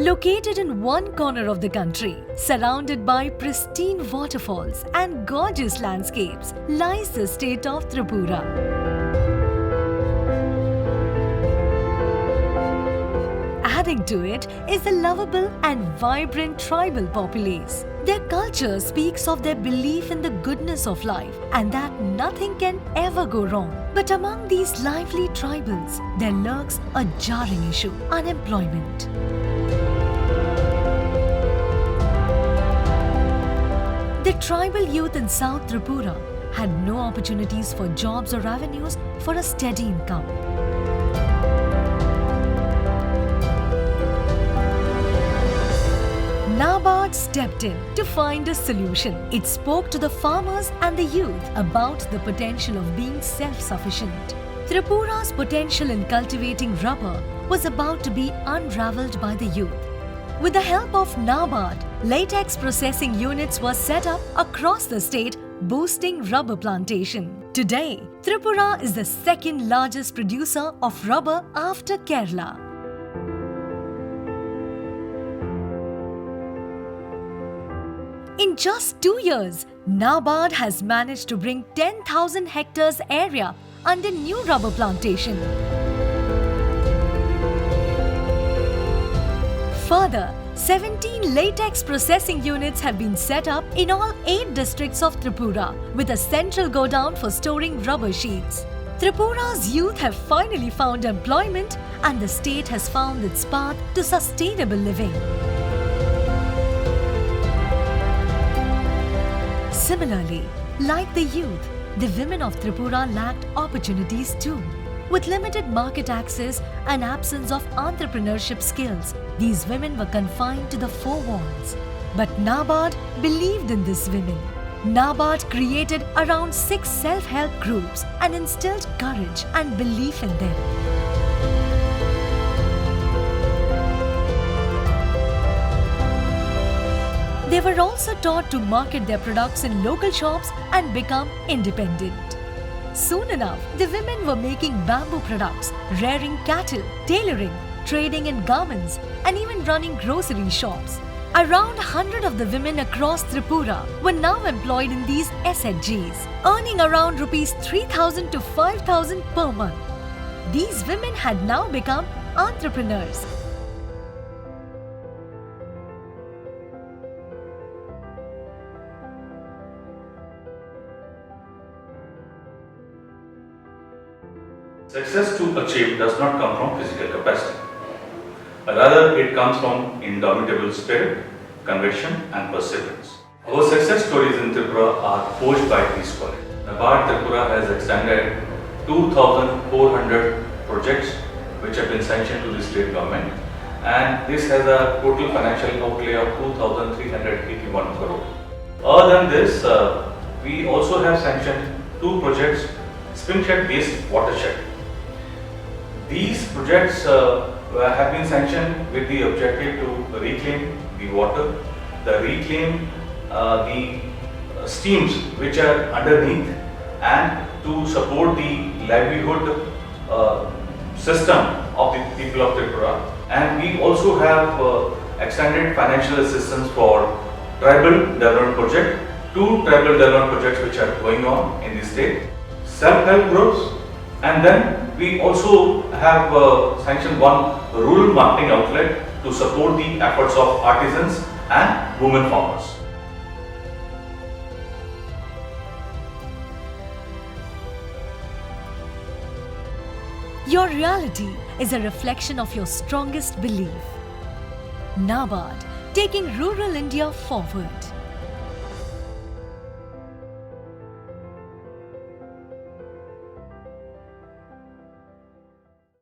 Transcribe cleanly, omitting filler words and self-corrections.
Located in one corner of the country, surrounded by pristine waterfalls and gorgeous landscapes, lies the state of Tripura. Adding to it is the lovable and vibrant tribal populace. Their culture speaks of their belief in the goodness of life and that nothing can ever go wrong. But among these lively tribals, there lurks a jarring issue: unemployment. The tribal youth in South Tripura had no opportunities for jobs or avenues for a steady income. NABARD stepped in to find a solution. It spoke to the farmers and the youth about the potential of being self-sufficient. Tripura's potential in cultivating rubber was about to be unraveled by the youth. With the help of NABARD, latex processing units were set up across the state, boosting rubber plantation. Today, Tripura is the second largest producer of rubber after Kerala. In just 2 years, NABARD has managed to bring 10,000 hectares area under new rubber plantation. Further, 17 latex processing units have been set up in all 8 districts of Tripura, with a central godown for storing rubber sheets. Tripura's youth have finally found employment, and the state has found its path to sustainable living. Similarly, like the youth, the women of Tripura lacked opportunities too. With limited market access and absence of entrepreneurship skills, these women were confined to the 4 walls. But NABARD believed in these women. NABARD created around 6 self-help groups and instilled courage and belief in them. They were also taught to market their products in local shops and become independent. Soon enough, the women were making bamboo products, rearing cattle, tailoring, trading in garments, and even running grocery shops. Around 100 of the women across Tripura were now employed in these SHGs, earning around Rs 3,000 to 5,000 per month. These women had now become entrepreneurs. Success to achieve does not come from physical capacity. Rather, it comes from indomitable spirit, conviction and perseverance. Our success stories in Tripura are forged by these qualities. NABARD Tripura has extended 2,400 projects which have been sanctioned to the state government, and this has a total financial outlay of 2,381 crore. Other than this, we also have sanctioned 2 projects, Springshed based watershed. These projects have been sanctioned with the objective to reclaim the water, reclaim the streams which are underneath, and to support the livelihood system of the people of Tripura. And we also have extended financial assistance for tribal development project, 2 tribal development projects which are going on in the state, self-help groups, and then we also have sanctioned 1 rural marketing outlet to support the efforts of artisans and women farmers. Your reality is a reflection of your strongest belief. NABARD, taking rural India forward.